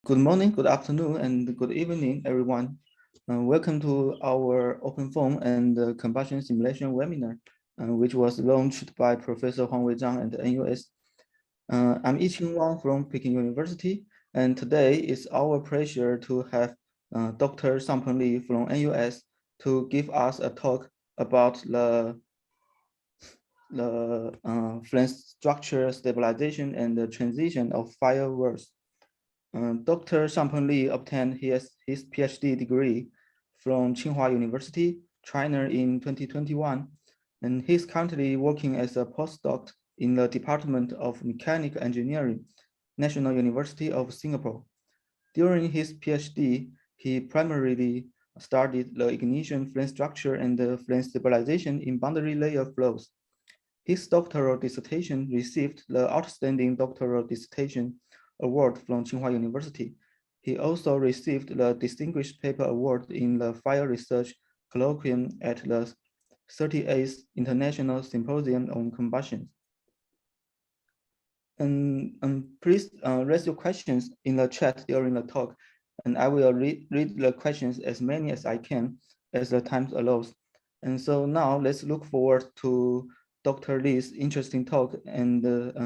Good morning, good afternoon, and good evening, everyone. Welcome to our OpenFOAM and Combustion Simulation webinar, which was launched by Professor Huangwei Zhang and NUS. I'm Yiqing Wang from Peking University, and today it's our pleasure to have Dr. Shangpeng Li from NUS to give us a talk about the flame structure stabilization and the transition of fire whirls. Dr. Shangpeng Li obtained his PhD degree from Tsinghua University, China in 2021, and he's currently working as a postdoc in the Department of Mechanical Engineering, National University of Singapore. During his PhD, he primarily studied the ignition flame structure and the flame stabilization in boundary layer flows. His doctoral dissertation received the Outstanding Doctoral Dissertation Award from Tsinghua University. He also received the Distinguished Paper Award in the Fire Research Colloquium at the 38th International Symposium on Combustion. And please raise your questions in the chat during the talk, and I will read the questions as many as I can as the time allows. And so now let's look forward to Dr. Li's interesting talk. And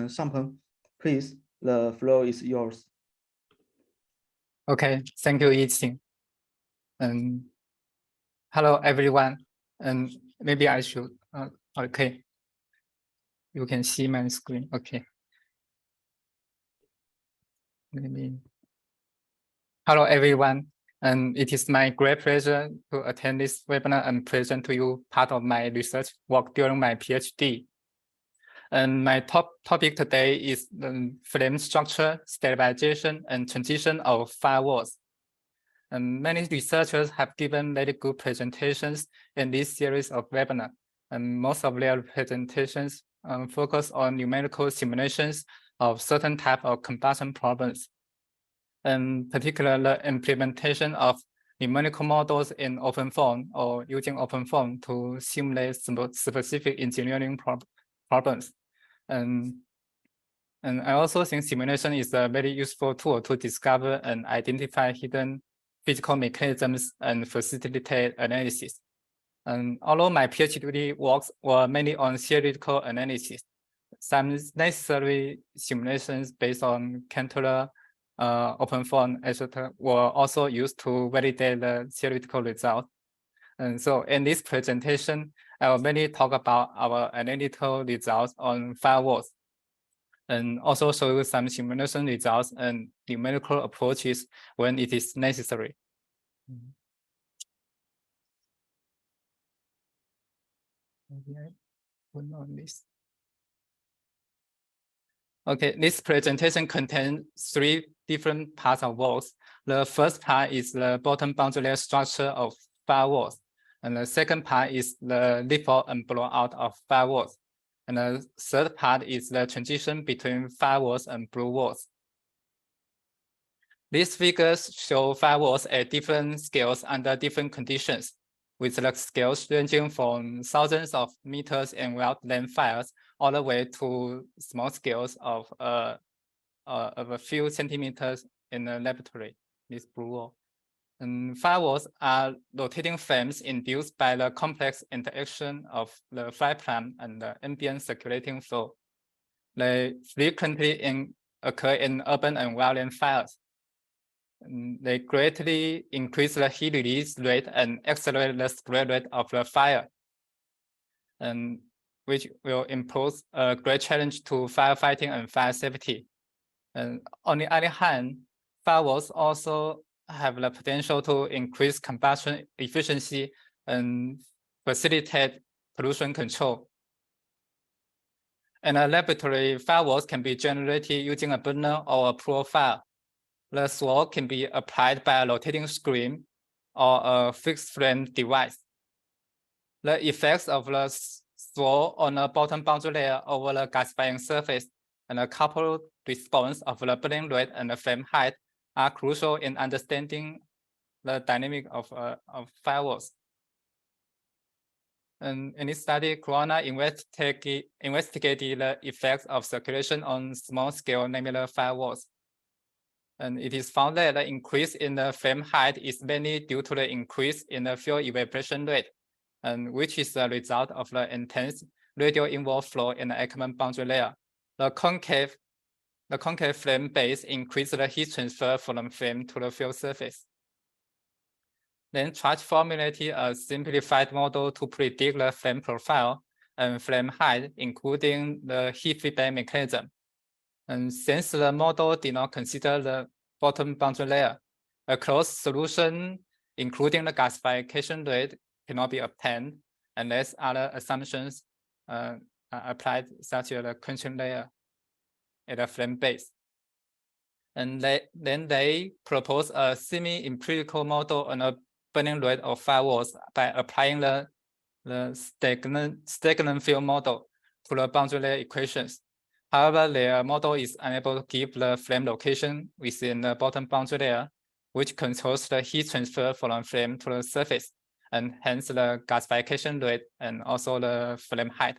Shangpeng, please, the floor is yours. Okay, thank you, Yiqing. Hello, everyone. And maybe I should, okay. You can see my screen, okay. Hello, everyone. And it is my great pleasure to attend this webinar and present to you part of my research work during my PhD. And my topic today is the flame structure, stabilization, and transition of firewalls. And many researchers have given very good presentations in this series of webinars. And most of their presentations focus on numerical simulations of certain type of combustion problems. And particularly the implementation of numerical models in OpenFOAM or using OpenFOAM to simulate specific engineering problems. And I also think simulation is a very useful tool to discover and identify hidden physical mechanisms and facilitate analysis. And although my PhD works were mainly on theoretical analysis, some necessary simulations based on Cantor, OpenFOAM, etc., were also used to validate the theoretical result. And so in this presentation, I will mainly talk about our analytical results on firewalls, and also show you some simulation results and numerical approaches when it is necessary. Okay, this presentation contains 3 different parts of walls. The first part is the bottom boundary layer structure of firewalls, and the second part is the default and blowout of firewalls. And the third part is the transition between firewalls and blue walls. These figures show firewalls at different scales under different conditions, with the scales ranging from thousands of meters in wildland fires all the way to small scales of a few centimeters in the laboratory, this blue wall. And firewalls are rotating flames induced by the complex interaction of the fire plant and the ambient circulating flow. They frequently occur in urban and wildland fires. And they greatly increase the heat release rate and accelerate the spread rate of the fire, and which will impose a great challenge to firefighting and fire safety. And on the other hand, firewalls also have the potential to increase combustion efficiency and facilitate pollution control. In a laboratory, firewalls can be generated using a burner or a profile. The swirl can be applied by a rotating screen or a fixed flame device. The effects of the swirl on the bottom boundary layer over the gasifying surface and the coupled response of the burning rate and the flame height are crucial in understanding the dynamic of firewalls. And in this study, Corona investigated the effects of circulation on small-scale lamellar firewalls. And it is found that the increase in the flame height is mainly due to the increase in the fuel evaporation rate, and which is the result of the intense radial inward flow in the Ekman boundary layer. The concave flame base increases the heat transfer from the flame to the fuel surface. Then try to formulate a simplified model to predict the flame profile and flame height, including the heat feedback mechanism. And since the model did not consider the bottom boundary layer, a closed solution, including the gasification rate, cannot be obtained unless other assumptions are applied, such as the quenching layer at the flame base. And then they propose a semi-empirical model on a burning rate of firewalls by applying the stagnant field model to the boundary layer equations. However, their model is unable to give the flame location within the bottom boundary layer, which controls the heat transfer from the flame to the surface, and hence the gasification rate and also the flame height.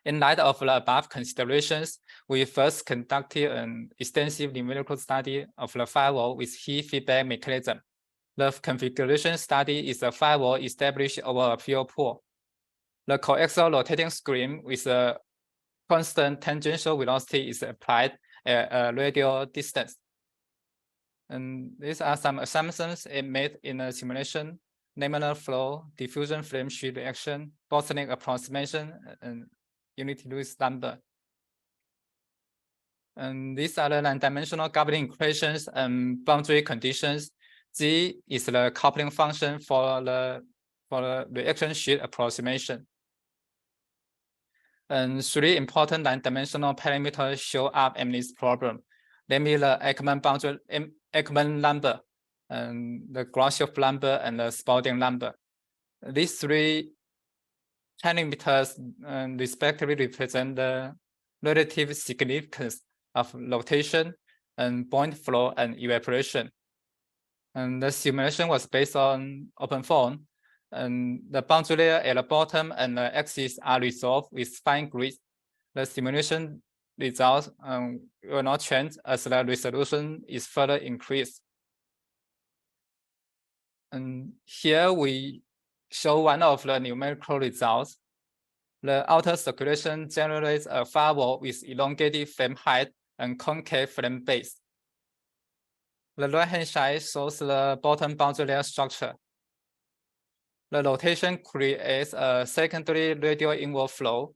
In light of the above considerations, we first conducted an extensive numerical study of the firewall with heat feedback mechanism. The configuration study is a firewall established over a fuel pool. The coaxial rotating screen with a constant tangential velocity is applied at a radial distance. And these are some assumptions made in the simulation: laminar flow, diffusion flame sheet reaction, Bosniak approximation, and unity Lewis number. And these are the non-dimensional governing equations and boundary conditions. G is the coupling function for the reaction sheet approximation. And three important non-dimensional parameters show up in this problem, namely the Ekman number, and the Grashof number, and the Spalding number. These three parameters respectively represent the relative significance of rotation and buoyant flow and evaporation. And the simulation was based on OpenFOAM, and the boundary layer at the bottom and the axis are resolved with fine grids. The simulation results will not change as the resolution is further increased. And here we show one of the numerical results. The outer circulation generates a firewall with elongated flame height and concave flame base. The right-hand side shows the bottom boundary layer structure. The rotation creates a secondary radial inward flow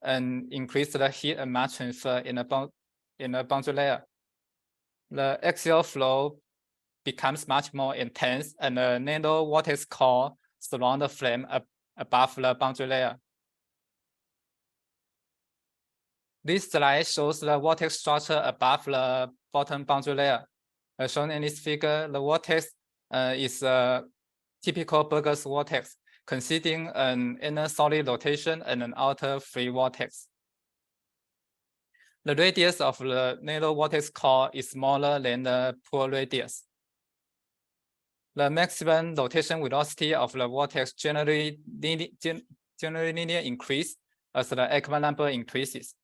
and increases the heat and mass transfer in the boundary layer. The axial flow becomes much more intense, and a nano vortex core surrounds the flame above the boundary layer. This slide shows the vortex structure above the bottom boundary layer. As shown in this figure, the vortex is a typical Burgers vortex, consisting an inner solid rotation and an outer free vortex. The radius of the nano vortex core is smaller than the pole radius. The maximum rotation velocity of the vortex generally linear increase as the Ekman number increases.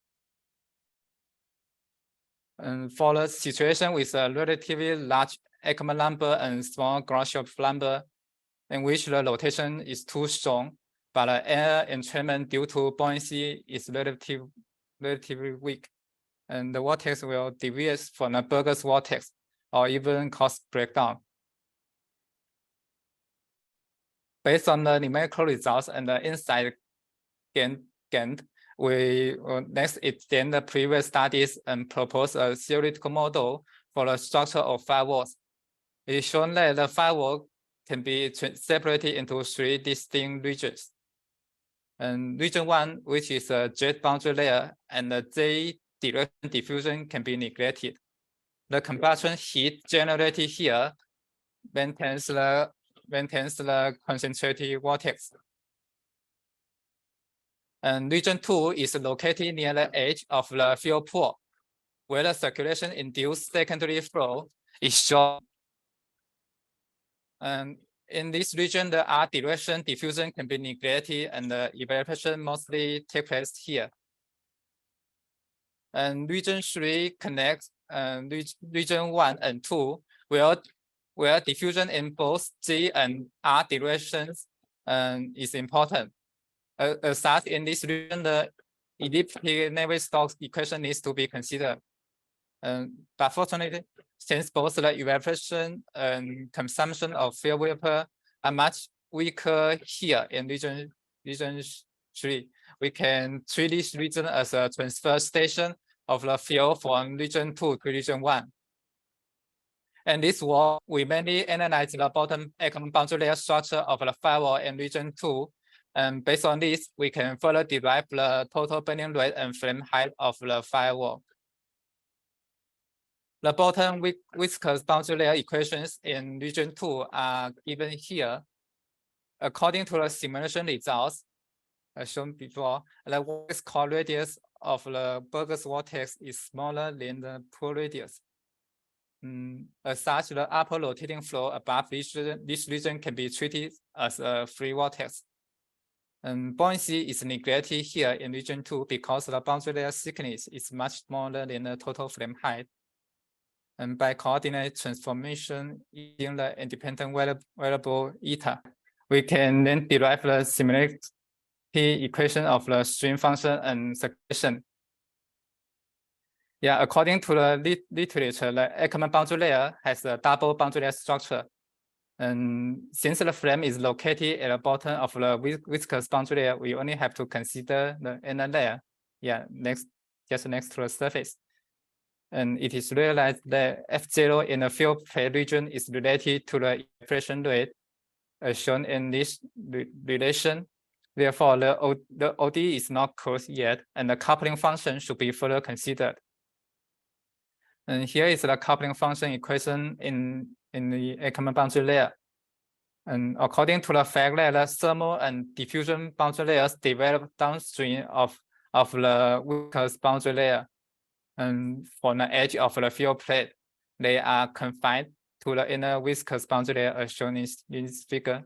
And for the situation with a relatively large Ekman number and small Grashof number, in which the rotation is too strong, but the air entrainment due to buoyancy is relatively weak, and the vortex will deviate from the Burgers vortex or even cause breakdown. Based on the numerical results and the insight gained, we will next extend the previous studies and propose a theoretical model for the structure of firewalls. It is shown that the firewall can be separated into three distinct regions. And region 1, which is a jet boundary layer, and the J direction diffusion can be neglected. The combustion heat generated here maintains the concentrated vortex. And region 2 is located near the edge of the fuel pool, where the circulation-induced secondary flow is shown. And in this region, the R direction diffusion can be neglected, and the evaporation mostly takes place here. And region 3 connects region 1 and 2, where diffusion in both G and R directions is important. As such, in this region, the elliptic Navier-Stokes equation needs to be considered. But fortunately, since both the evaporation and consumption of fuel vapor are much weaker here in region 3, we can treat this region as a transfer station of the fuel from region 2 to region 1. And this work, we mainly analyze the bottom Ackermann boundary layer structure of the firewall in region 2. And based on this, we can further derive the total burning rate and flame height of the firewall. The bottom viscous boundary layer equations in region 2 are given here. According to the simulation results shown before, the vortex core radius of the Burgers vortex is smaller than the pool radius. As such, the upper rotating flow above this region can be treated as a free vortex. And buoyancy is neglected here in region 2 because the boundary layer thickness is much smaller than the total flame height. And by coordinate transformation using the independent variable eta, we can then derive the similarity equation of the stream function and circulation. Yeah, according to the literature, the Ackermann boundary layer has a double boundary layer structure. And since the flame is located at the bottom of the viscous boundary layer, we only have to consider the inner layer. Yeah, just next to the surface. And it is realized that F0 in the field plate region is related to the evaporation rate as shown in this relation. Therefore, the OD is not closed yet, and the coupling function should be further considered. And here is the coupling function equation in the Ackermann boundary layer. And according to the fact that the thermal and diffusion boundary layers develop downstream of the viscous boundary layer, and from the edge of the field plate, they are confined to the inner viscous boundary layer as shown in this figure.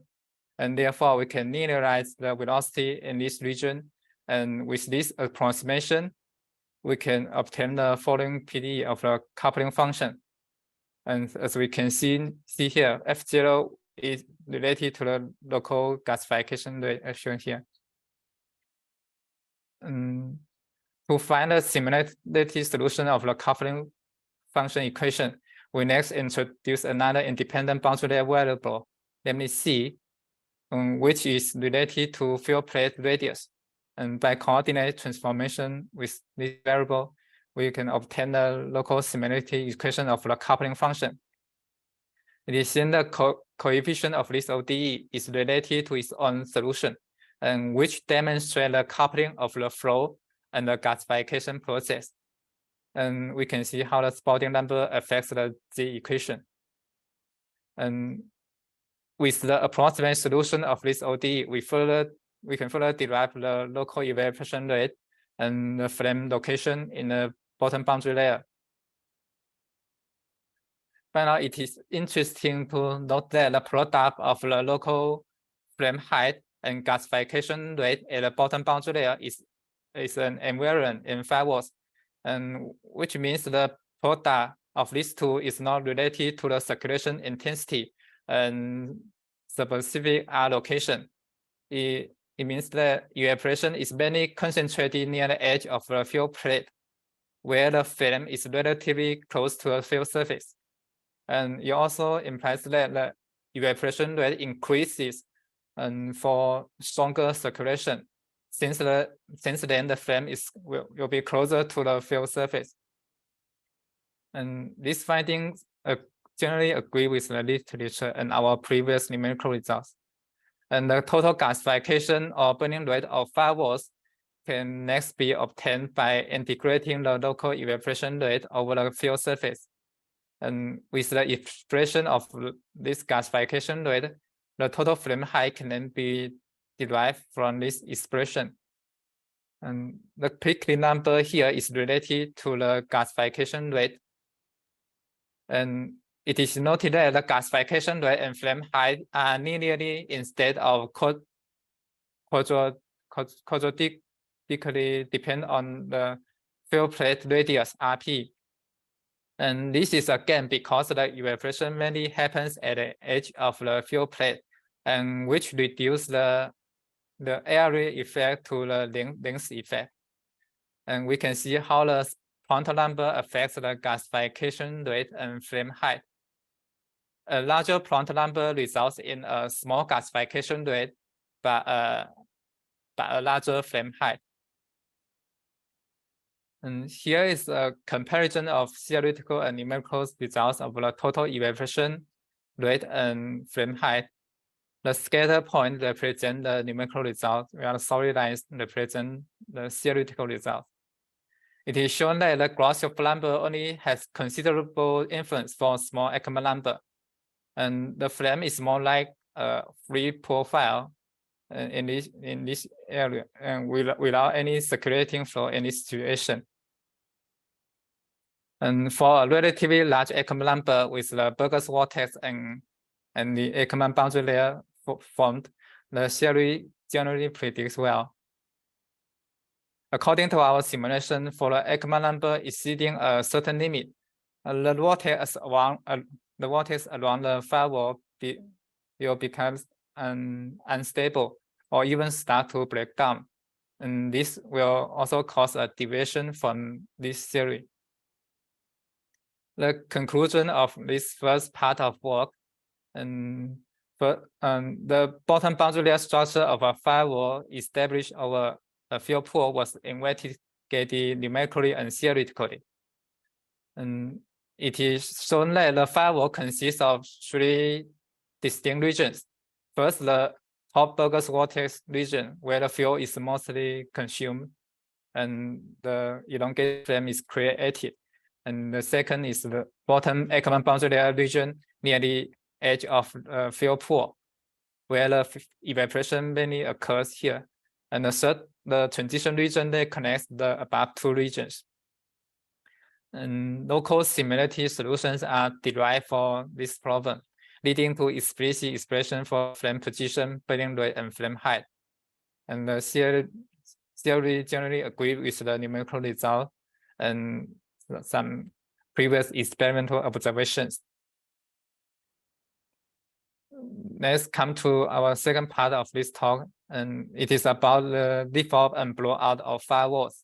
And therefore, we can linearize the velocity in this region. And with this approximation, we can obtain the following PDE of the coupling function. And as we can see here, F0 is related to the local gasification rate as shown here. To find the similarity solution of the coupling function equation, we next introduce another independent boundary layer variable, namely C, which is related to field plate radius. And by coordinate transformation with this variable, we can obtain the local similarity equation of the coupling function. It is in the coefficient of this ODE is related to its own solution, and which demonstrate the coupling of the flow and the gasification process. And we can see how the Spalding number affects the Z equation. And with the approximate solution of this ODE, we can further derive the local evaporation rate and the flame location in the bottom boundary layer. But now it is interesting to note that the product of the local flame height and gasification rate at the bottom boundary layer is an invariant in firewalls, and which means the product of these two is not related to the circulation intensity and specific R location. It means that evaporation is mainly concentrated near the edge of the field plate, where the flame is relatively close to the field surface. And it also implies that the evaporation rate increases and for stronger circulation, since then the flame will be closer to the field surface. And these findings generally agree with the literature and our previous numerical results. And the total gasification or burning rate of firewalls can next be obtained by integrating the local evaporation rate over the field surface. And with the expression of this gasification rate, the total flame height can then be derived from this expression. And the Pickley number here is related to the gasification rate. And it is noted that the gasification rate and flame height are linearly instead of quadratically depend on the field plate radius RP. And this is again because the evaporation mainly happens at the edge of the fuel plate, and which reduce the area effect to the length effect. And we can see how the Prandtl number affects the gasification rate and flame height. A larger Prandtl number results in a small gasification rate, but a larger flame height. And here is a comparison of theoretical and numerical results of the total evaporation rate and flame height. The scatter point represent the numerical result, while the solid lines represent the theoretical result. It is shown that the gross flow number only has considerable influence for small Ekman number, and the flame is more like a free profile in this area, and without any circulating flow in this situation. And for a relatively large Ekman number with the Burgers vortex and the Ekman boundary layer formed, the theory generally predicts well. According to our simulation, for the Ekman number exceeding a certain limit, the vortex around the firewall will become unstable or even start to break down. And this will also cause a deviation from this theory. The conclusion of this first part of work, and the bottom boundary layer structure of a firewall established over a field pool was investigated numerically and theoretically. And it is shown that the firewall consists of 3 distinct regions. First, the top Burgers vortex region, where the fuel is mostly consumed and the elongated flame is created. And the second is the bottom Ekman boundary layer region near the edge of the fuel pool, where the evaporation mainly occurs here. And the third, the transition region that connects the above 2 regions. And local similarity solutions are derived for this problem, leading to explicit expression for flame position, burning rate, and flame height. And the theory generally agree with the numerical result and some previous experimental observations. Let's come to our second part of this talk, and it is about the default and blowout of firewalls.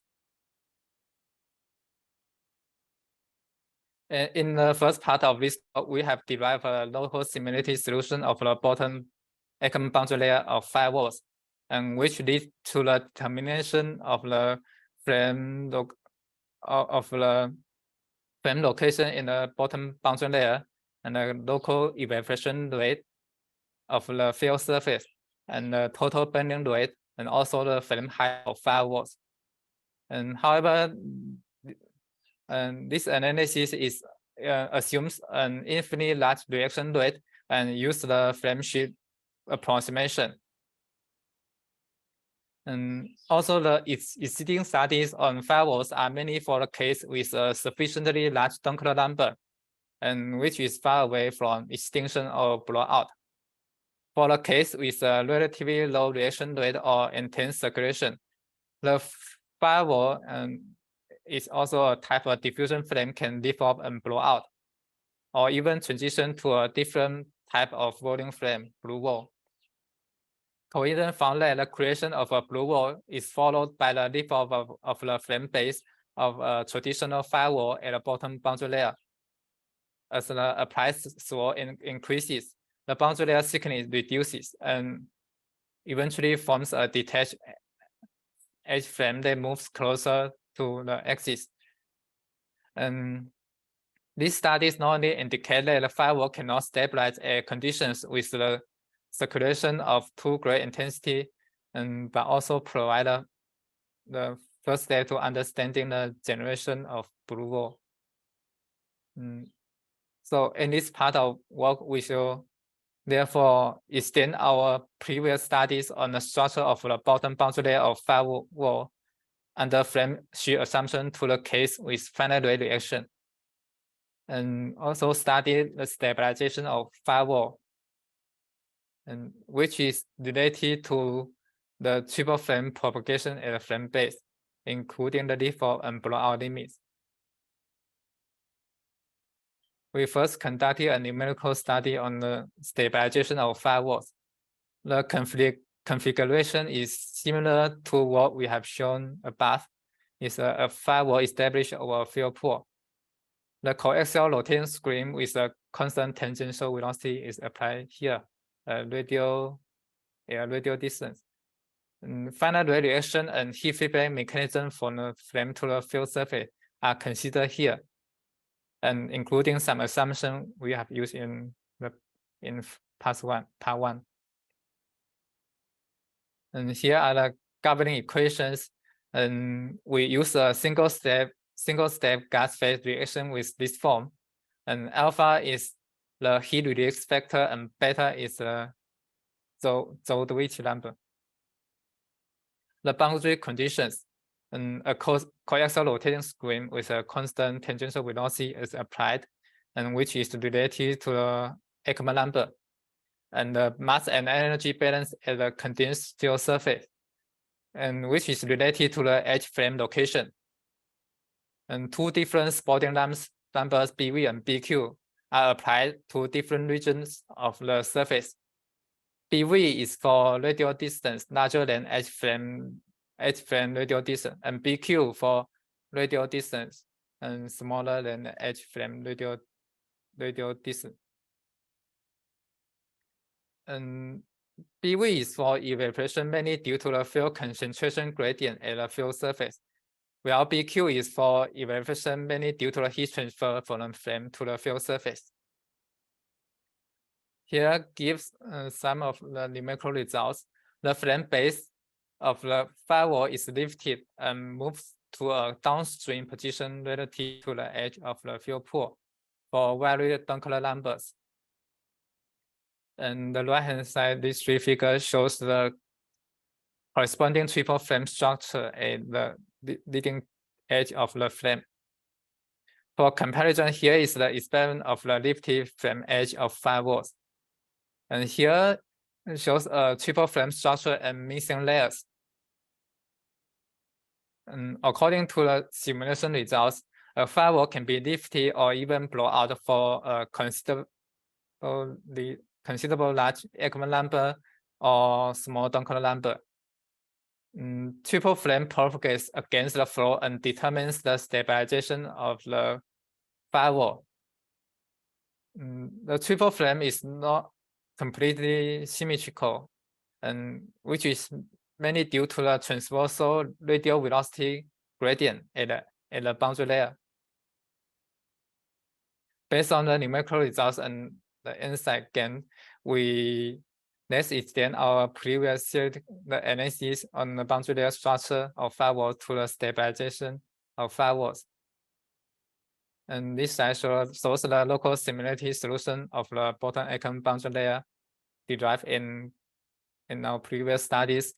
In the first part of this talk, we have derived a local similarity solution of the bottom Ekman boundary layer of firewalls, and which leads to the determination of the flame location in the bottom boundary layer and the local evaporation rate of the field surface and the total burning rate and also the flame height of firewalls. And however, this analysis assumes an infinitely large reaction rate and use the flame sheet approximation. And also the existing studies on firewalls are mainly for the case with a sufficiently large Dunkel number, and which is far away from extinction or blowout. For the case with a relatively low reaction rate or intense circulation, the firewall is also a type of diffusion flame can develop and blow out, or even transition to a different type of rolling flame, blue wall. Cohen found that the creation of a blue wall is followed by the default of the flame base of a traditional firewall at the bottom boundary layer. As the applied swirl increases, the boundary layer thickness reduces and eventually forms a detached edge flame that moves closer to the axis. And these studies not only indicate that the firewall cannot stabilize at conditions with the circulation of too great intensity, but also provide the first step to understanding the generation of blue wall. So in this part of work, we shall therefore extend our previous studies on the structure of the bottom boundary layer of firewall under flame sheet assumption to the case with finite rate reaction, and also study the stabilization of firewall, and which is related to the triple flame propagation at the flame base, including the default and blowout limits. we first conducted a numerical study on the stabilization of firewalls. The configuration is similar to what we have shown above. It's a firewall established over a field pool. The coaxial rotating screen with a constant tangential velocity is applied here, radial distance. Final radiation and heat feedback mechanism from the flame to the field surface are considered here, and including some assumption we have used in part one. And here are the governing equations, and we use a single step gas phase reaction with this form, and alpha is the heat release factor and beta is the Zoltowicz number. The boundary conditions, and a coaxial rotating screen with a constant tangential velocity is applied, and which is related to the Ekman number, and the mass and energy balance at the condensed field surface, and which is related to the edge frame location. And two different Spalding numbers BV and BQ are applied to different regions of the surface. BV is for radial distance larger than edge frame radial distance, and BQ for radial distance and smaller than the edge frame radial distance. And BV is for evaporation mainly due to the field concentration gradient at the field surface, while BQ is for evaporation mainly due to the heat transfer from the flame to the field surface. Here gives some of the numerical results. The flame base of the firewall is lifted and moves to a downstream position relative to the edge of the field pool for very Dunkel numbers. And the right-hand side, this three figure shows the corresponding triple flame structure at the leading edge of the flame. For comparison, here is the experiment of the lifted flame edge of firewalls. And here it shows a triple flame structure and missing layers. And according to the simulation results, a firewall can be lifted or even blown out for a considerable large Ekman number or small Dunkel number. Triple flame propagates against the flow and determines the stabilization of the firewall. The triple flame is not completely symmetrical, and which is mainly due to the transversal radial velocity gradient at the boundary layer. Based on the numerical results and the insight gained, let's extend our previous analysis on the boundary layer structure of firewalls to the stabilization of firewalls. And this slide shows the local similarity solution of the bottom Ekman boundary layer derived in our previous studies.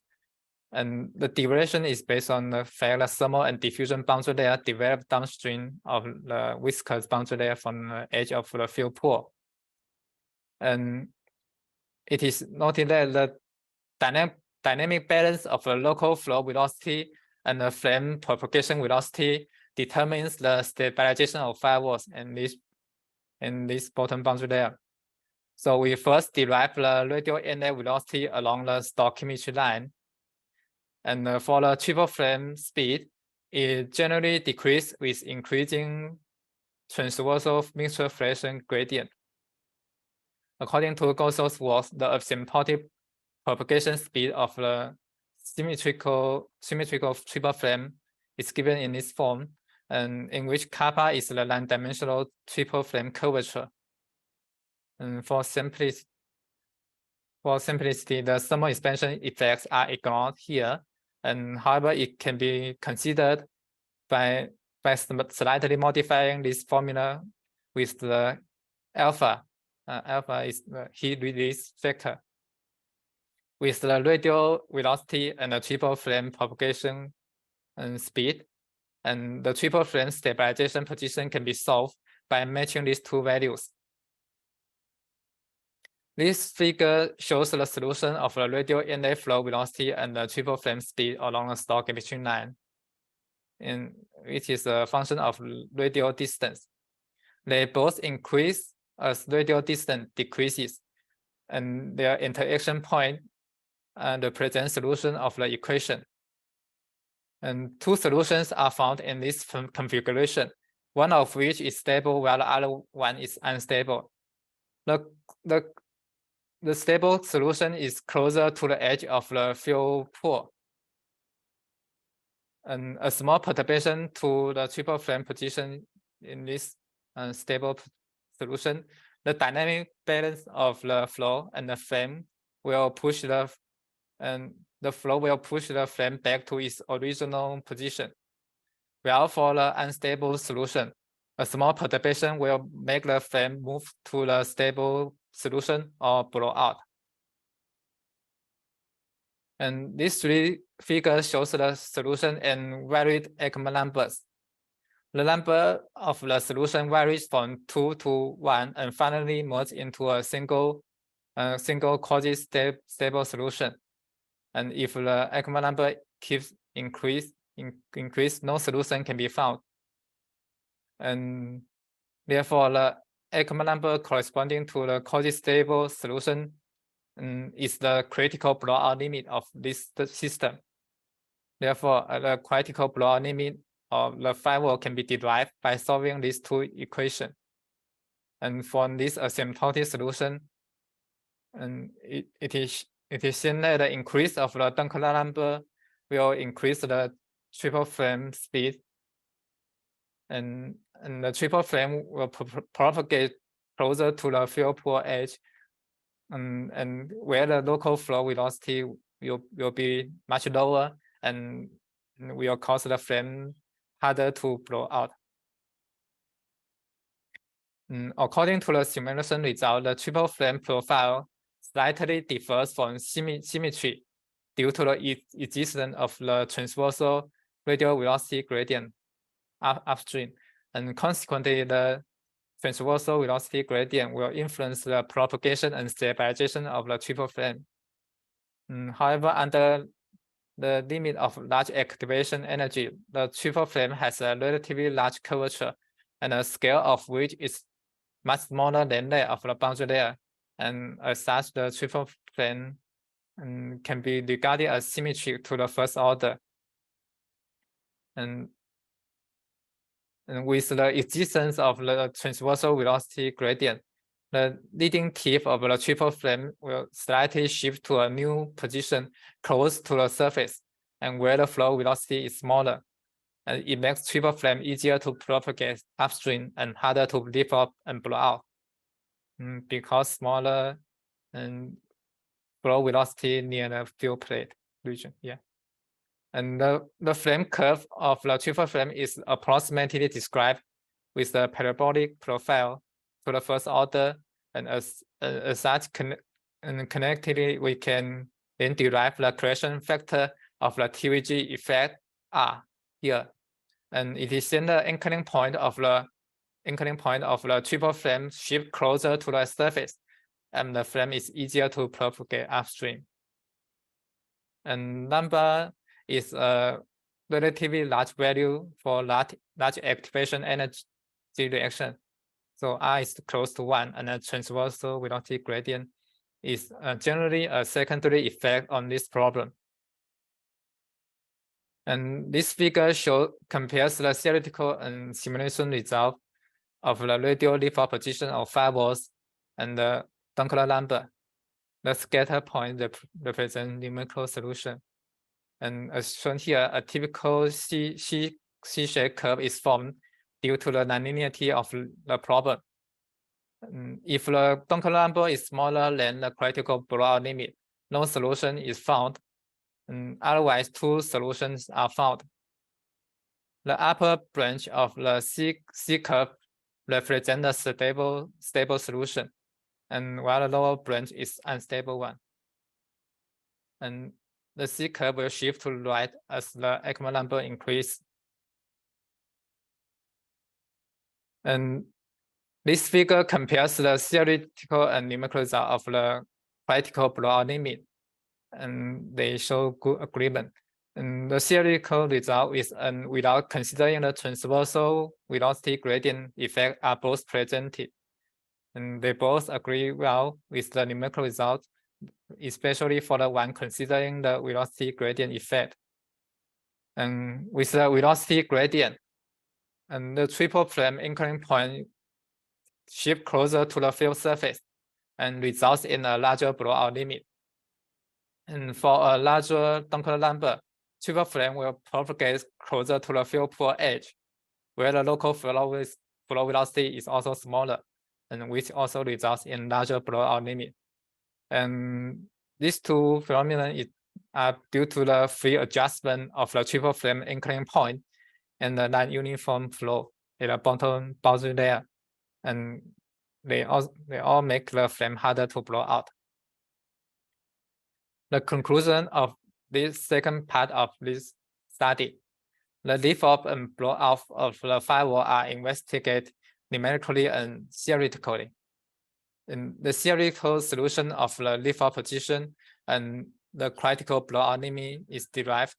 And the derivation is based on the fact that thermal and diffusion boundary layer developed downstream of the viscous boundary layer from the edge of the field pool. And it is noted that the dynamic balance of the local flow velocity and the flame propagation velocity determines the stabilization of firewalls in this bottom boundary layer. So we first derive the radial inlet velocity along the stoichiometry line. And for the triple flame speed, it generally decreases with increasing transversal mixture fraction gradient. According to Gossel's work, the asymptotic propagation speed of the symmetrical triple flame is given in this form, and in which kappa is the line-dimensional triple flame curvature. And for simplicity, the thermal expansion effects are ignored here, and however, it can be considered by slightly modifying this formula with the alpha. Alpha is the heat release factor. With the radial velocity and the triple flame propagation and speed, and the triple flame stabilization position can be solved by matching these two values. This figure shows the solution of the radial inlet flow velocity and the triple flame speed along the stoichiometry line, which is a function of radial distance. They both increase as radial distance decreases, and their interaction point represent solution of the equation. And two solutions are found in this configuration, one of which is stable while the other one is unstable. The stable solution is closer to the edge of the fuel pool. And a small perturbation to the triple flame position in this stable solution, the dynamic balance of the flow and the flame will push the flow will push the flame back to its original position. While for the unstable solution, a small perturbation will make the flame move to the stable solution or blow out. And this three figures shows the solution in varied Ekman numbers. The number of the solution varies from 2 to 1 and finally merge into a single quasi-stable solution. And if the Ekman number keeps increase, no solution can be found. And therefore, the Ekman number corresponding to the quasi-stable solution is the critical blowout limit of this system. Therefore, the critical blowout limit of the firewall can be derived by solving these two equations. And for this asymptotic solution, and it is seen that the increase of the Dunkel number will increase the triple flame speed, and the triple flame will propagate closer to the fuel pool edge, and where the local flow velocity will be much lower and will cause the flame harder to blow out. According to the simulation result, the triple flame profile slightly differs from symmetry due to the existence of the transversal radial velocity gradient upstream, and consequently, the transversal velocity gradient will influence the propagation and stabilization of the triple flame. However, under the limit of large activation energy, the triple flame has a relatively large curvature, and the scale of which is much smaller than that of the boundary layer. And as such, the triple flame can be regarded as symmetric to the first order. And with the existence of the transversal velocity gradient, the leading tip of the triple flame will slightly shift to a new position close to the surface, and where the flow velocity is smaller. And it makes triple flame easier to propagate upstream and harder to lift up and blow out, because smaller and flow velocity near the fuel plate region. Yeah. And the flame curve of the triple flame is approximately described with the parabolic profile to the first order, and as such connectively, we can then derive the correction factor of the TVG effect R here. And it is in the anchoring point of the triple flame shift closer to the surface, and the flame is easier to propagate upstream. And number is a relatively large value for large activation energy reaction. So R is close to 1, and the transversal velocity gradient is generally a secondary effect on this problem. And this figure compares the theoretical and simulation result of the radial lift-off position of firewalls and the Dunkel number. The scatter point represents numerical solution. And as shown here, a typical C-shaped curve is formed due to the nonlinearity of the problem. If the Dunkel number is smaller than the critical blowout limit, no solution is found. Otherwise, two solutions are found. The upper branch of the C curve represents a stable solution, and while the lower branch is unstable one. And the C curve will shift to the right as the Ekman number increase. And this figure compares the theoretical and numerical result of the critical blowout limit, and they show good agreement. And the theoretical result is without considering the transversal velocity gradient effect are both presented. And they both agree well with the numerical result, especially for the one considering the velocity gradient effect. And with the velocity gradient, and the triple plane anchoring point shift closer to the field surface and results in a larger blowout limit. And for a larger Dunkel number, triple flame will propagate closer to the field pool edge, where the local flow velocity is also smaller, and which also results in larger blowout limit. And these two phenomena are due to the free adjustment of the triple flame anchoring point and the non-uniform flow at the bottom boundary layer, and they all make the flame harder to blow out. The conclusion of this second part of this study, the lift-off and blow-off of the firewall are investigated numerically and theoretically. And the theoretical solution of the lift-off position and the critical blowout limit is derived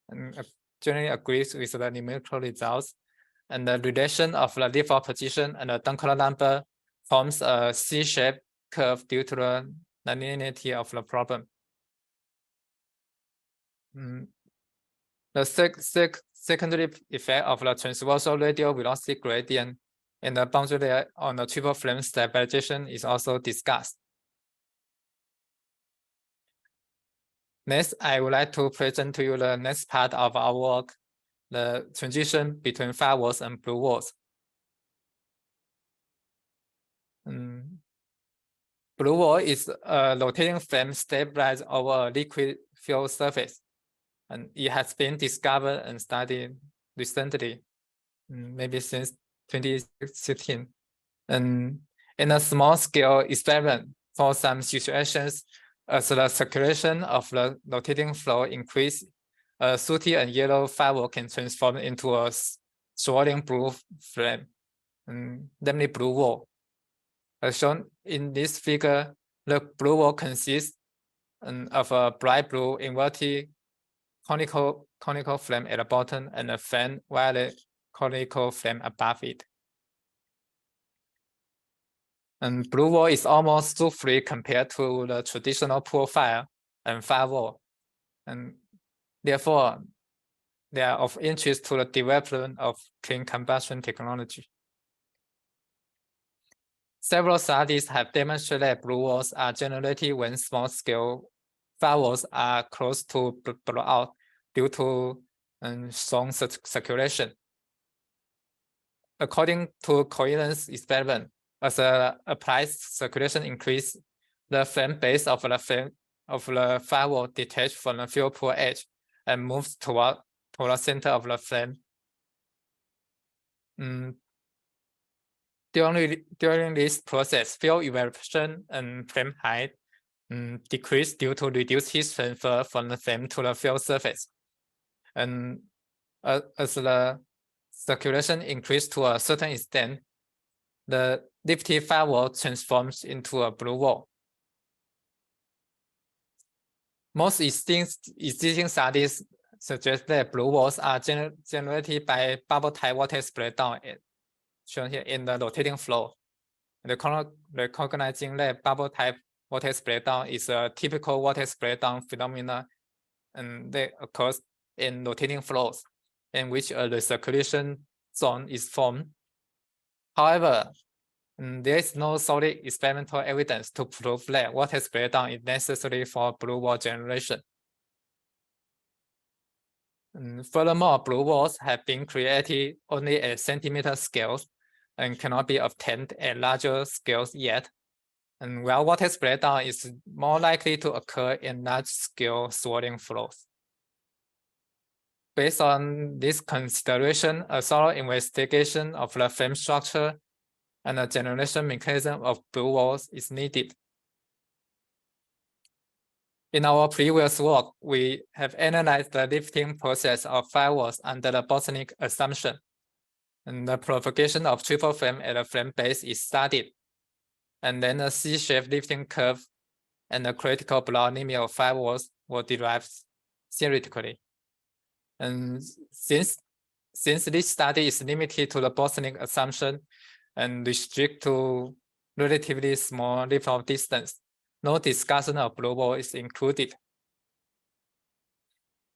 and generally agrees with the numerical results. And the relation of the lift-off position and the Dunkel number forms a C-shaped curve due to the nonlinearity of the problem. The secondary effect of the transversal radial velocity gradient in the boundary layer on the triple flame stabilization is also discussed. Next, I would like to present to you the next part of our work, the transition between firewalls and blue walls. Blue wall is a rotating flame stabilized over a liquid field surface, and it has been discovered and studied recently, maybe since 2016. And in a small scale experiment, for some situations, as the circulation of the rotating flow increases, a sooty and yellow firewall can transform into a swirling blue flame, namely blue wall. As shown in this figure, the blue wall consists of a bright blue inverted conical flame at the bottom and a faint violet conical flame above it. And blue wall is almost too free compared to the traditional profile and firewall, and therefore they are of interest to the development of clean combustion technology. Several studies have demonstrated that blue walls are generated when small-scale firewalls are close to blowout due to strong circulation. According to coherence experiment, as the applied circulation increase, the flame base of the firewall detached from the field pool edge and moves toward the center of the flame. During this process, field evaporation and flame height decrease due to reduced heat transfer from the flame to the field surface. And as the circulation increases to a certain extent, the lifted firewall transforms into a blue wall. Most existing studies suggest that blue walls are generated by bubble-type vortex breakdown, shown here in the rotating flow. Recognizing that bubble-type vortex breakdown is a typical vortex breakdown phenomenon, and that occurs in rotating flows in which a recirculation zone is formed. However, there is no solid experimental evidence to prove that vortex breakdown is necessary for blue wall generation. Furthermore, blue walls have been created only at centimeter scales and cannot be obtained at larger scales yet. And while vortex breakdown is more likely to occur in large-scale swirling flows. Based on this consideration, a thorough investigation of the flame structure and the generation mechanism of blue walls is needed. In our previous work, we have analyzed the lifting process of firewalls under the botanic assumption, and the propagation of triple flame at the flame base is studied, and then a C-shaped lifting curve and the critical blowout limit of firewalls were derived theoretically. And since this study is limited to the Bosnian assumption and restrict to relatively small leaf-off distance, no discussion of blue wall is included.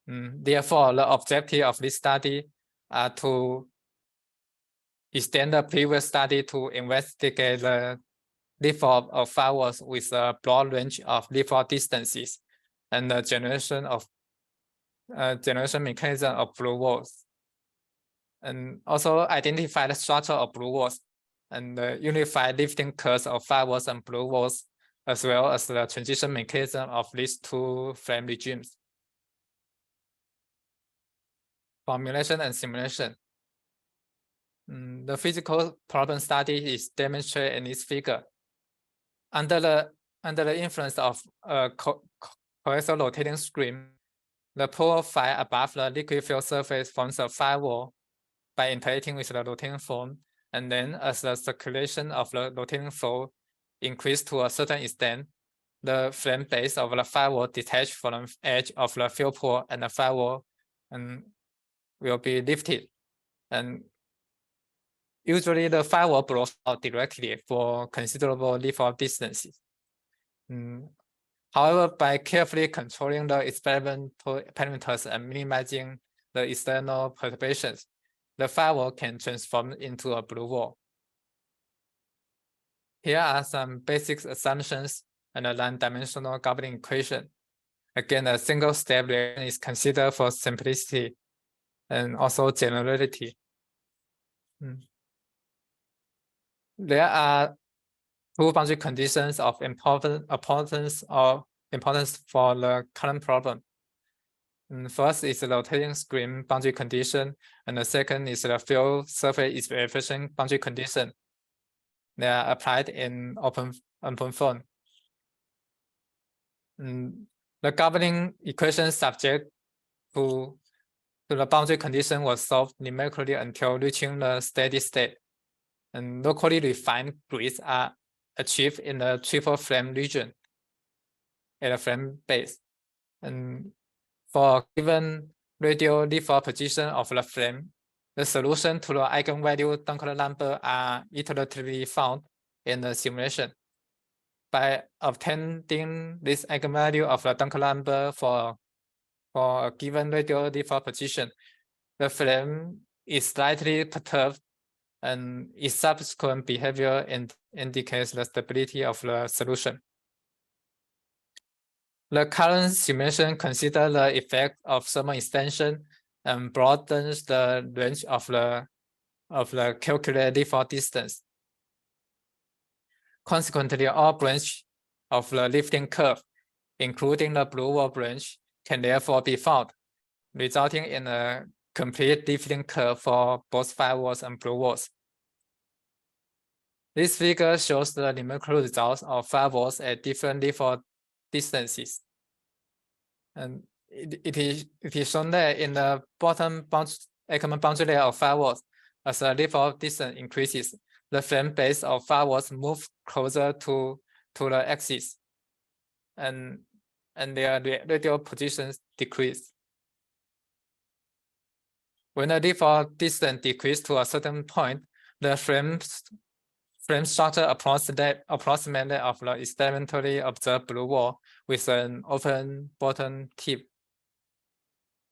Therefore, the objective of this study are to extend the previous study to investigate the leaf-off of firewalls with a broad range of leaf-off distances and the generation mechanism of blue walls, and also identify the structure of blue walls and the unified lifting curves of firewalls and blue walls, as well as the transition mechanism of these two frame regimes. Formulation and simulation. The physical problem study is demonstrated in this figure. Under the influence of a coaxial rotating screen, the pole phi above the liquid field surface forms a firewall by interacting with the rotating foam, and then as the circulation of the rotating foam increases to a certain extent, the frame base of the firewall detached from the edge of the field pole, and the firewall will be lifted. And usually the firewall blows out directly for considerable leaf-off distances. However, by carefully controlling the experimental parameters and minimizing the external perturbations, the firewall can transform into a blue wall. Here are some basic assumptions and a non-dimensional governing equation. Again, a single-step reaction is considered for simplicity and also generality. There are two boundary conditions of importance for the current problem. First is the rotating screen boundary condition, and the second is the field surface efficient boundary condition. They are applied in OpenFOAM. The governing equation subject to the boundary condition was solved numerically until reaching the steady state. And locally refined grids are achieved in the triple frame region at the frame base. And for a given radial leaf-off position of the frame, the solution to the eigenvalue Dunkel number are iteratively found in the simulation. By obtaining this eigenvalue of the Dunkel number for a given radial leaf-off position, the frame is slightly perturbed, and its subsequent behavior indicates the stability of the solution. The current simulation considers the effect of thermal extension and broadens the range of the calculated leaf-off distance. Consequently, all branches of the lifting curve, including the blue wall branch, can therefore be found, resulting in a complete lifting curve for both firewalls and blue walls. This figure shows the numerical results of firewalls at different leaf-off distances. And it is shown that in the bottom Ackermann boundary layer of firewalls, as the leaf-off distance increases, the frame base of firewalls move closer to the axis, and their radial positions decrease. When the leaf-off distance decreases to a certain point, the frame structure approximately of the experimentally observed blue wall with an open bottom tip.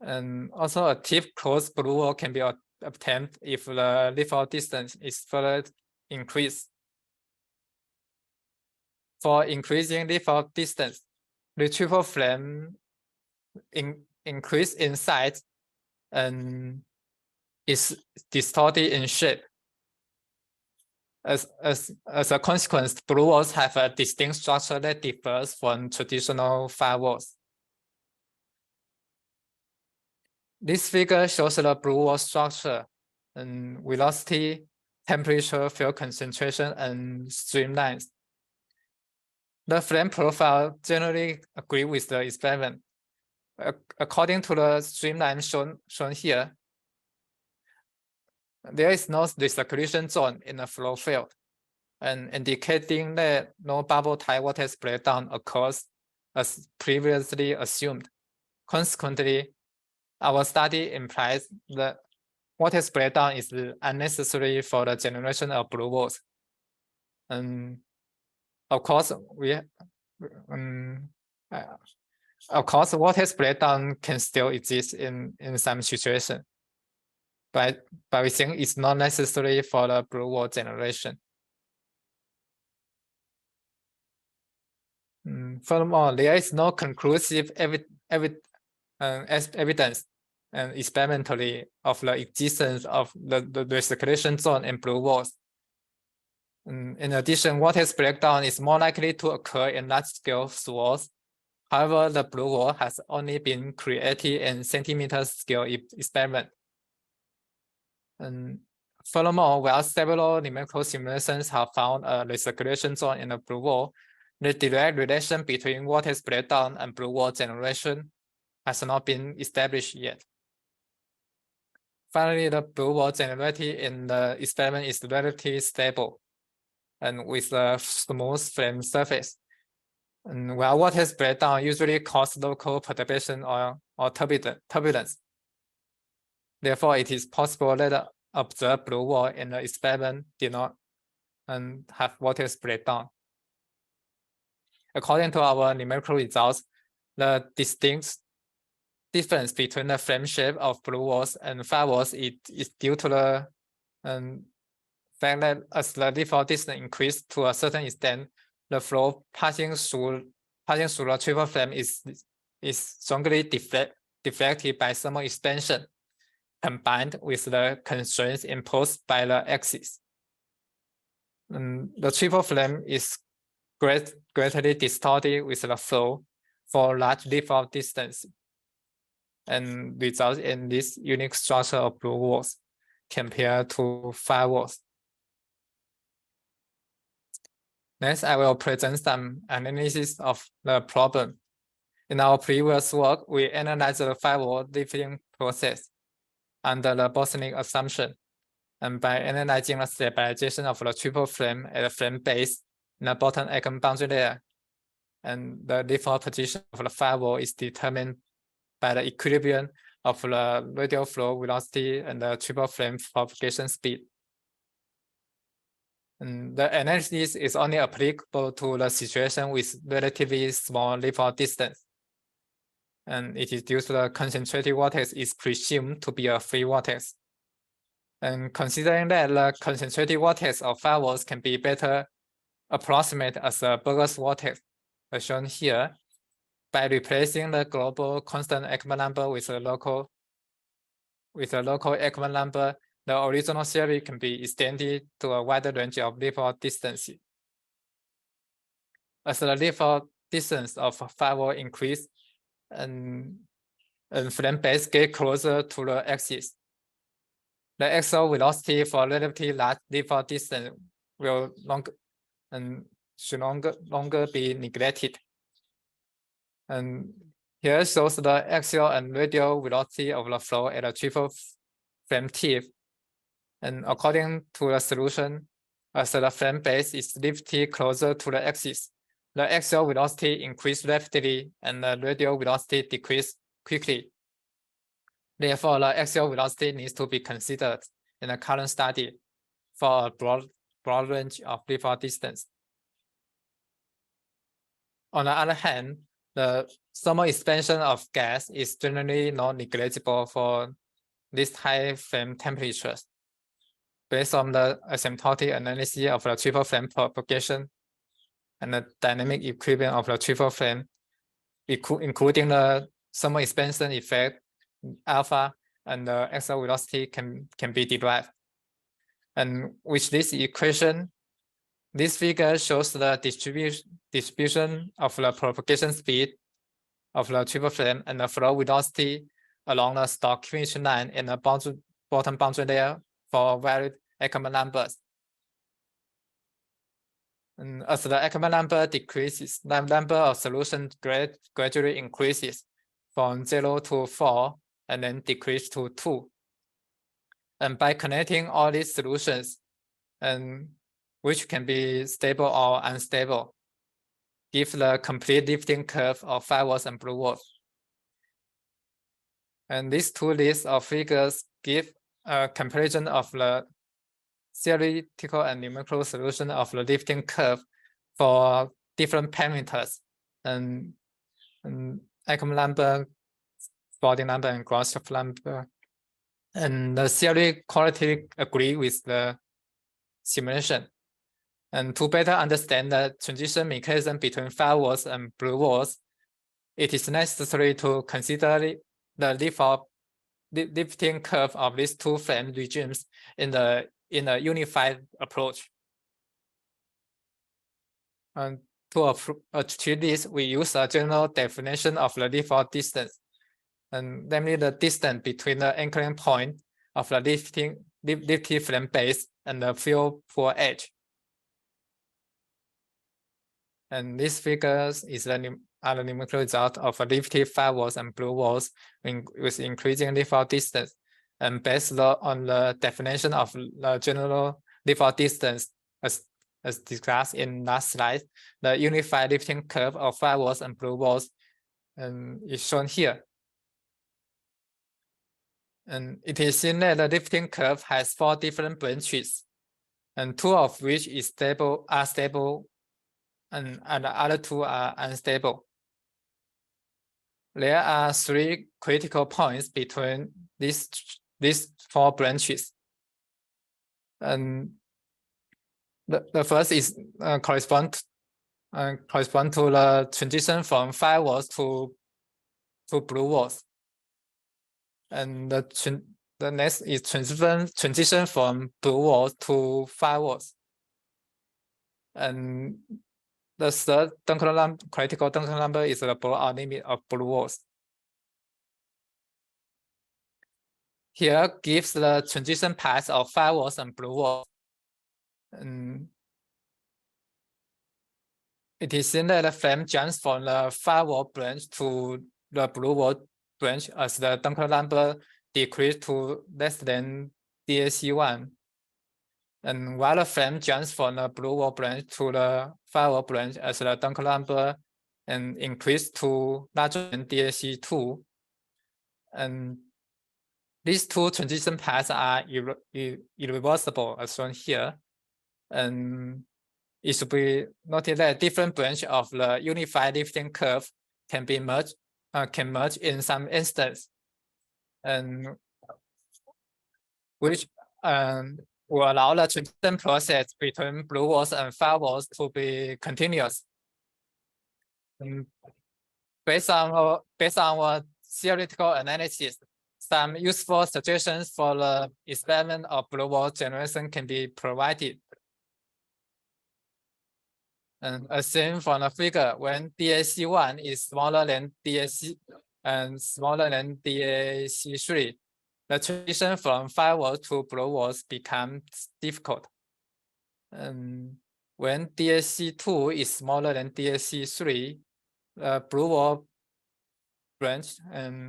And also a tip-closed blue wall can be obtained if the leaf-off distance is further increased. For increasing leaf-off distance, the triple frame increase in size and is distorted in shape. As a consequence, blue walls have a distinct structure that differs from traditional firewalls. This figure shows the blue wall structure and velocity, temperature, field concentration, and streamlines. The frame profile generally agree with the experiment. According to the streamline shown here, there is no recirculation zone in the flow field, and indicating that no bubble type vortex breakdown occurs as previously assumed. Consequently, our study implies that vortex breakdown is unnecessary for the generation of blue walls. And of course, vortex breakdown can still exist in some situations, but we think it's not necessary for the blue wall generation. Furthermore, there is no conclusive evidence experimentally of the existence of the recirculation zone in blue walls. In addition, vortex breakdown is more likely to occur in large-scale swirls. However, the blue wall has only been created in centimeter scale experiment. And furthermore, while several numerical simulations have found a recirculation zone in the blue wall, the direct relation between vortex breakdown and blue wall generation has not been established yet. Finally, the blue wall generated in the experiment is relatively stable and with a smooth flame surface. And while vortex breakdown usually causes local perturbation or turbulence. Therefore, it is possible that the observed blue wall in the experiment did not have vortex breakdown. According to our numerical results, the distinct difference between the flame shape of blue walls and firewalls is due to the fact that as the default distance increased to a certain extent, the flow passing through the triple flame is strongly deflected by thermal expansion, combined with the constraints imposed by the axis. The triple flame is greatly distorted with the flow for large default distance and results in this unique structure of blue walls compared to firewalls. Next, I will present some analysis of the problem. In our previous work, we analyzed the firewall lifting process under the Bosniak assumption, and by analyzing the stabilization of the triple flame at the flame base in the bottom atom boundary layer, and the default position of the firewall is determined by the equilibrium of the radial flow velocity and the triple flame propagation speed. And the analysis is only applicable to the situation with relatively small default distance. And it is due to the concentrated vortex is presumed to be a free vortex. And considering that the concentrated vortex of firewalls can be better approximated as a Burgers vortex, as shown here, by replacing the global constant Ekman number with a local Ekman number, the original theory can be extended to a wider range of default distances. As the default distance of firewall increase and flame base get closer to the axis, the axial velocity for relatively large default distance will should longer be neglected. And here shows the axial and radial velocity of the flow at a triple flame tip. And according to the solution, as the flame base is lifted closer to the axis, the axial velocity increases rapidly and the radial velocity decreases quickly. Therefore, the axial velocity needs to be considered in the current study for a broad range of default distance. On the other hand, the thermal expansion of gas is generally not negligible for these high flame temperatures. Based on the asymptotic analysis of the triple flame propagation and the dynamic equilibrium of the triple flame, including the thermal expansion effect alpha and the axial velocity can be derived. And with this equation, this figure shows the distribution of the propagation speed of the triple flame and the flow velocity along the Stokes line in the bottom boundary layer for varied Ekman numbers. And as the Ekman number decreases, the number of solutions gradually increases from 0 to 4 and then decrease to 2. And by connecting all these solutions, and which can be stable or unstable, give the complete lifting curve of firewalls and blue walls. And these two lists of figures give a comparison of the theoretical and numerical solution of the lifting curve for different parameters and Eckhart number, body number, and Grosjean number. And the theory quality agree with the simulation. And to better understand the transition mechanism between firewalls and blue walls, it is necessary to consider the lifting curve of these two frame regimes in a unified approach. And to achieve this, we use a general definition of the default distance, and namely the distance between the anchoring point of the lifting frame base and the field pool edge. And this figures is the numerical result of a lifted firewalls and blue walls with increasing default distance. And based on the definition of the general default distance as discussed in last slide, the unified lifting curve of firewalls and blue walls is shown here. And it is seen that the lifting curve has 4 different branches, and 2 of which are stable, and the other 2 are unstable. There are 3 critical points between these 4 branches. And the first is correspond to the transition from firewalls to blue walls. And the next is transition from blue walls to firewalls. And the third critical Dunkel number is the blowout limit of blue walls. Here gives the transition paths of firewalls and blue walls. And it is seen that the frame jumps from the firewall branch to the blue wall branch as the Dunkel number decreases to less than DAC1. And while the frame jumps from the blue wall branch to the firewall branch as the Dunkel number and increase to larger than DAC2. And these 2 transition paths are irreversible as shown here. And it should be noted that different branches of the unified lifting curve can merge in some instance, and which will allow the transition process between blue walls and firewalls to be continuous. And based on our theoretical analysis, some useful suggestions for the experiment of blue wall generation can be provided. And as seen from the figure, when DAC1 is smaller than DAC and smaller than DAC3, the transition from firewall to blue walls becomes difficult. And when DAC2 is smaller than DAC3, the blue wall branch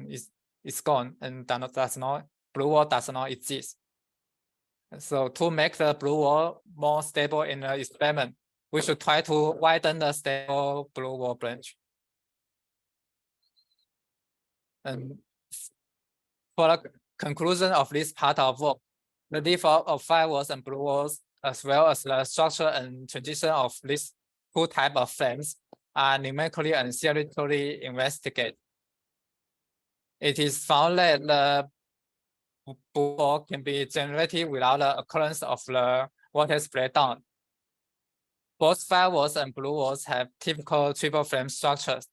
is gone and blue wall does not exist. So to make the blue wall more stable in the experiment, we should try to widen the stable blue wall branch. And for the conclusion of this part of work, the default of firewalls and blue walls, as well as the structure and transition of these 2 types of frames, are numerically and theoretically investigated. It is found that the blue wall can be generated without the occurrence of the vortex breakdown. Both firewalls and blue walls have typical triple frame structures,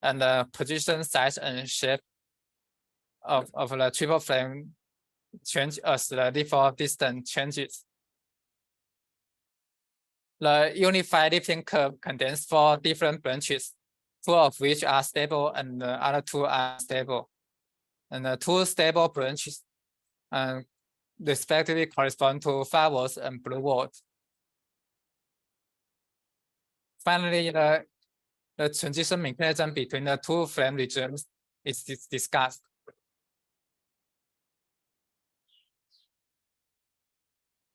and the position, size, and shape of the triple frame change as the default distance changes. The unified lifting curve contains 4 different branches, 2 of which are stable and the other 2 are unstable. And the 2 stable branches respectively correspond to firewalls and blue walls. Finally, the transition mechanism between the 2 frame regimes is discussed.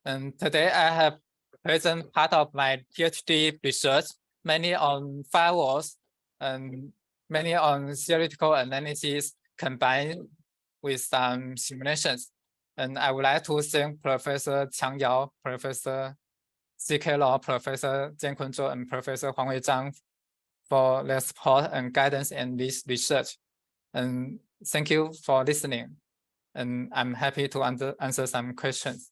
And today I have present part of my PhD research, mainly on firewalls and mainly on theoretical analysis combined with some simulations. And I would like to thank Professor Qiang Yao, Professor C.K. Law, Professor Jiankun Zhou, and Professor Huangwei Zhang for their support and guidance in this research. And thank you for listening. And I'm happy to answer some questions.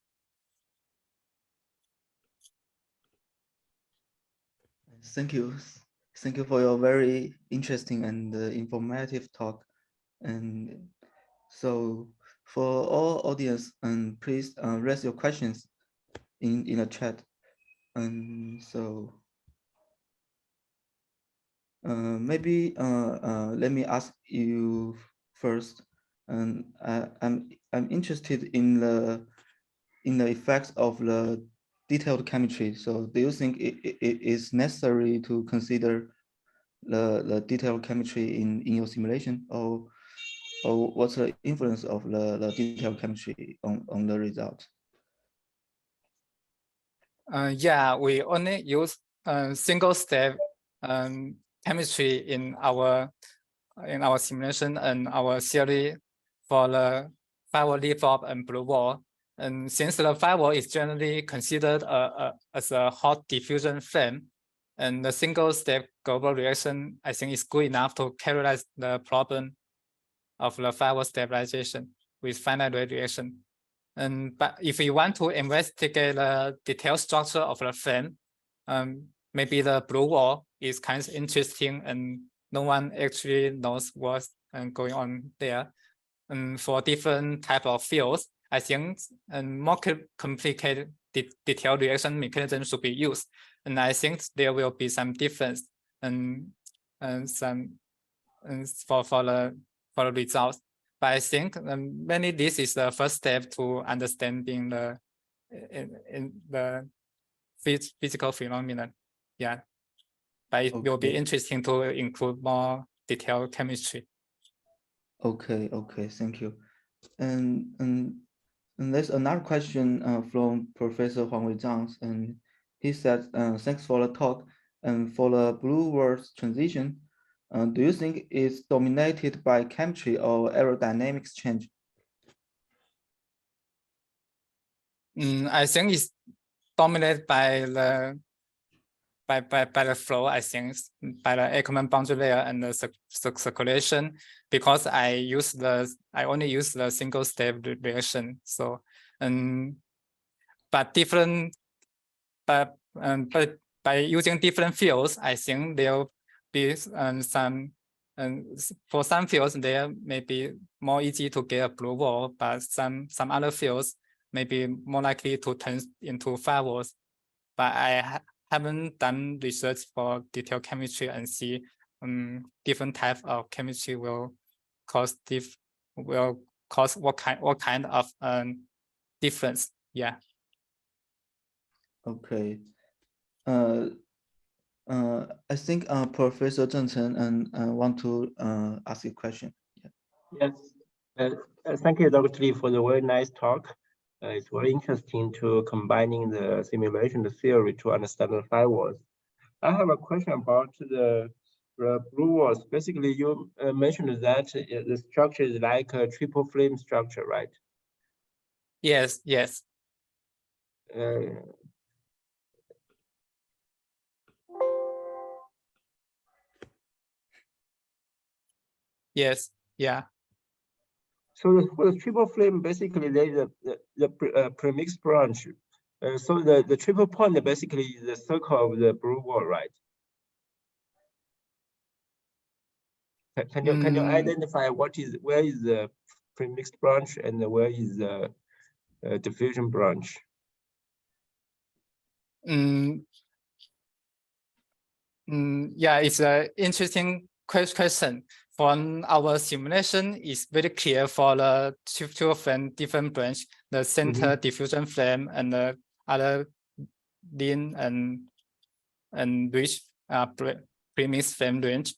Thank you. Thank you for your very interesting and informative talk. And so for all audience, please raise your questions in the chat. And so maybe let me ask you first. And I'm interested in the effects of the detailed chemistry. So do you think it is necessary to consider the detailed chemistry in your simulation, or what's the influence of the detailed chemistry on the result? Yeah, we only use single step chemistry in our simulation and our theory for the firewall leaf up and blue wall. And since the firewall is generally considered as a hot diffusion flame, and the single step global reaction, I think, is good enough to characterize the problem of the firewall stabilization with finite rate reaction. But if we want to investigate the detailed structure of the flame, maybe the blue wall is kind of interesting, and no one actually knows what's going on there. And for different type of fields, I think more complicated detailed reaction mechanism should be used. And I think there will be some difference and some for the results. But I think mainly this is the first step to understanding the in the physical phenomenon. Yeah, but it will be interesting to include more detailed chemistry. Okay, thank you. And there's another question from Professor Huangwei Zhang, and he said, thanks for the talk. And for the blue world transition, do you think it's dominated by chemistry or aerodynamics change? I think it's dominated by the flow. I think by the Ackermann boundary layer and the circulation, because I only use the single step reaction. So but by using different fields, I think there'll be some. For some fields, they may be more easy to get a blue wall, but some other fields may be more likely to turn into firewalls. But I haven't done research for detailed chemistry and see different types of chemistry will cause what kind of difference. Yeah. Okay. I think Professor Zheng Chen want to ask a question. Yeah. Yes. Thank you, Dr. Li, for the very nice talk. It's very interesting to combining the simulation theory to understand the firewalls. I have a question about the blue walls. Basically, you mentioned that the structure is like a triple flame structure, right? Yes. Yes. Yeah. So for the triple flame, basically there's the premix branch. So the triple point basically is the circle of the blue wall, right? Can you identify where is the premixed branch and where is the diffusion branch? Yeah, it's an interesting question. For our simulation, it's very clear for the two flame different branch, the center diffusion flame and the other lean and rich premix flame branch.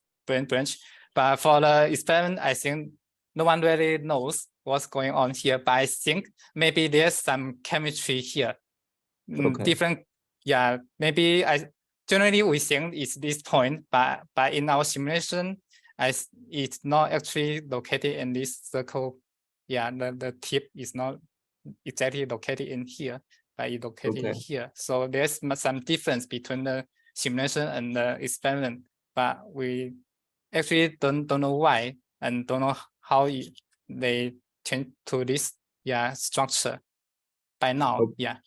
But for the experiment, I think no one really knows what's going on here. But I think maybe there's some chemistry here. Different, yeah. Maybe generally we think it's this point, but in our simulation, it's not actually located in this circle yeah, the tip is not exactly located in here, but it's located Okay. here. So there's some difference between the simulation and the experiment, but we actually don't know why and don't know how they change to this structure by now. Okay. Yeah.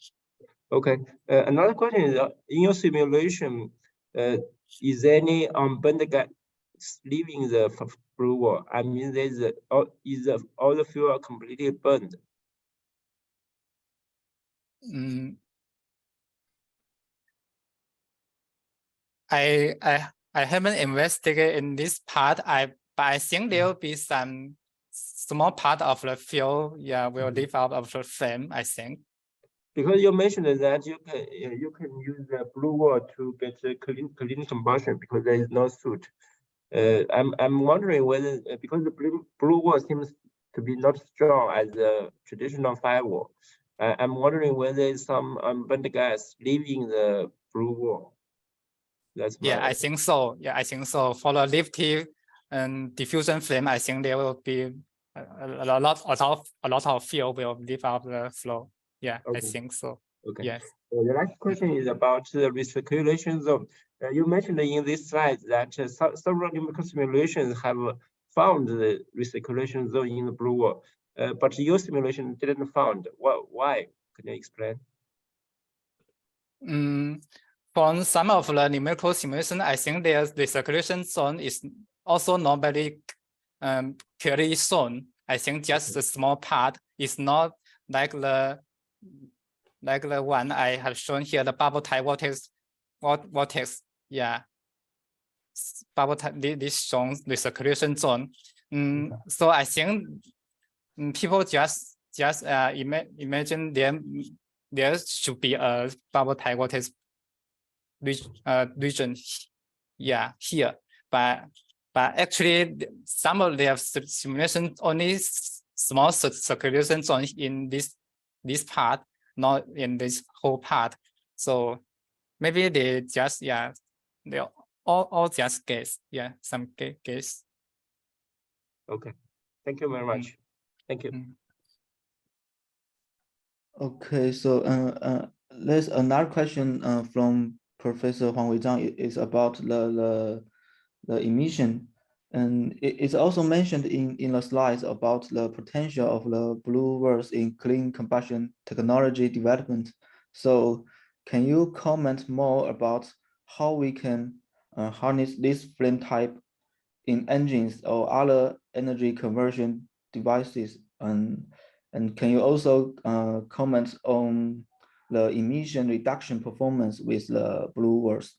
Okay. Another question is, in your simulation, is any unburned gas leaving the blue wall? I mean, all the fuel are completely burned? I haven't investigated in this part. But I think there will be some small part of the fuel, will leave out of the flame, I think. Because you mentioned that you can use the blue wall to get a clean combustion because there is no soot. I'm wondering whether because the blue wall seems to be not strong as a traditional firewall. I'm wondering whether some unburned gas leaving the blue wall. That's my I think so. Yeah, I think so. For the lifting and diffusion flame, I think there will be a lot of fuel will leave out the flow. Yeah, Okay. I think so. Okay. Yes. So the next question is about the recirculation zone. You mentioned in this slide that several numerical simulations have found the recirculation zone in the blue wall, but your simulation didn't found. Why? Can you explain? From some of the numerical simulation, I think there's the recirculation zone is also not very clearly shown. I think just a small part is not like the one I have shown here, the bubble type vortex. Yeah, bubble type. This shows the recirculation zone. So I think people just imagine there should be a bubble type vortex region, here, but actually some of their simulation only small circulation zone in this part, not in this whole part. So maybe they just they all just guess, some guess. Okay, thank you very much. Thank you. Okay, so there's another question from Professor Huang Weizhang. Is about the emission, and it's also mentioned in the slides about the potential of the blue Whirls in clean combustion technology development. So can you comment more about how we can harness this flame type in engines or other energy conversion devices? And can you also comment on the emission reduction performance with the blue Whirls?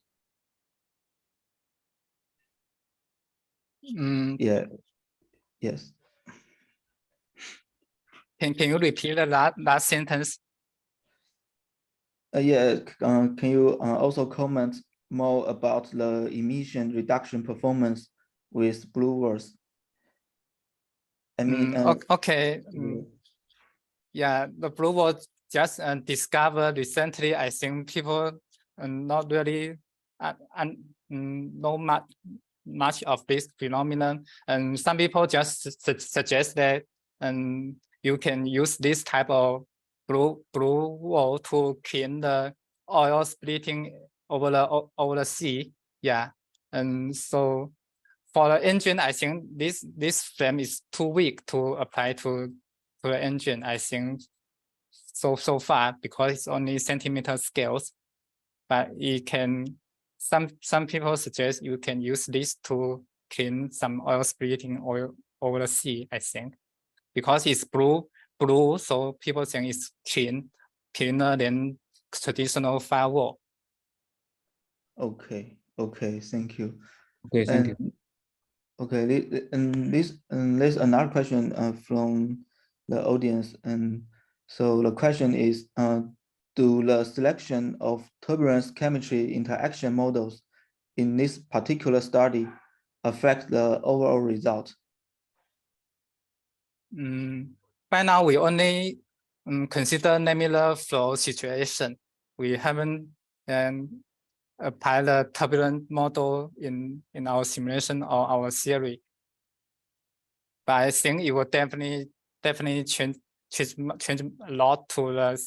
Yeah. Yes. Can you repeat the last sentence? Can you also comment more about the emission reduction performance with blue Whirls? I mean, okay. Yeah, the blue was just discovered recently. I think people not really know much of this phenomenon, and some people just suggest that you can use this type of blue wall to clean the oil splitting over the sea. Yeah, and so for the engine, I think this flame is too weak to apply to the engine. I think so far, because it's only centimeter scales, but it can. Some people suggest you can use this to clean some oil splitting oil over the sea. I think because it's blue, so people think it's cleaner than traditional firewall. Okay, thank you. Okay, thank you. Okay, and there's another question from the audience, and so the question is, do the selection of turbulence chemistry interaction models in this particular study affect the overall result? By now, we only consider laminar flow situation. We haven't apply the turbulent model in our simulation or our theory. But I think it will definitely definitely change a lot to the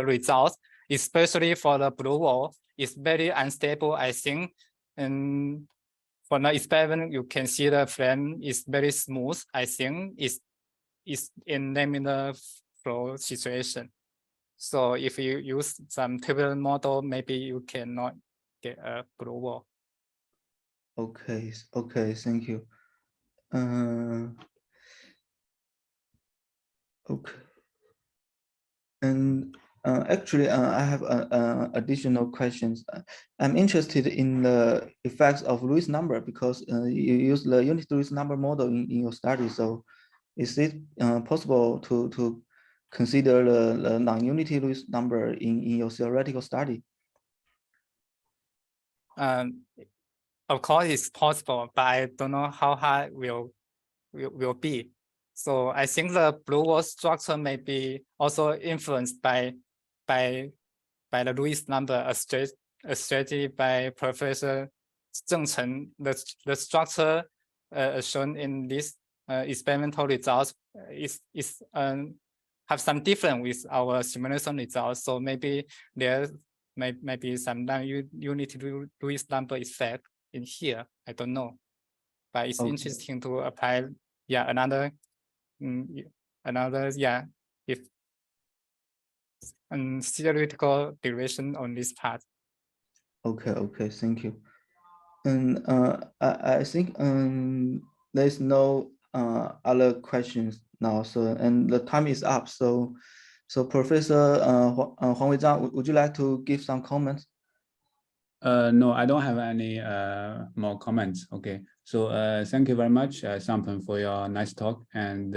results, especially for the blue wall. It's very unstable, I think. And for the experiment, you can see the frame is very smooth. I think it's in laminar flow situation. So if you use some turbulent model, maybe you cannot get a blue wall. Okay, thank you. Okay. And actually, I have additional questions. I'm interested in the effects of Lewis number because you use the unit Lewis number model in your study. So is it possible to consider the non-unity Lewis number in your theoretical study? Of course, it's possible, but I don't know how hard will be. So I think the blue wall structure may be also influenced by the Lewis number, a strategy by Professor Zheng Chen. The structure shown in this experimental results is have some difference with our simulation results. So maybe there may be some non-unity Lewis number effect in here. I don't know, but it's interesting to apply. Yeah, another if theoretical derivation on this part. Okay, thank you. And I think there's no other questions now. So and the time is up. So Professor Huang Weizhang, would you like to give some comments? No, I don't have any more comments. Okay, so thank you very much, Shangpeng, for your nice talk, and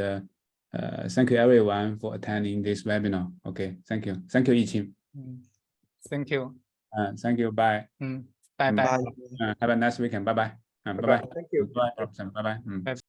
thank you everyone for attending this webinar. Okay, thank you, Yiqing. Thank you. Thank you. Bye. Bye. Bye. Have a nice weekend. Bye bye. Bye bye. Thank you. Bye bye. Bye bye.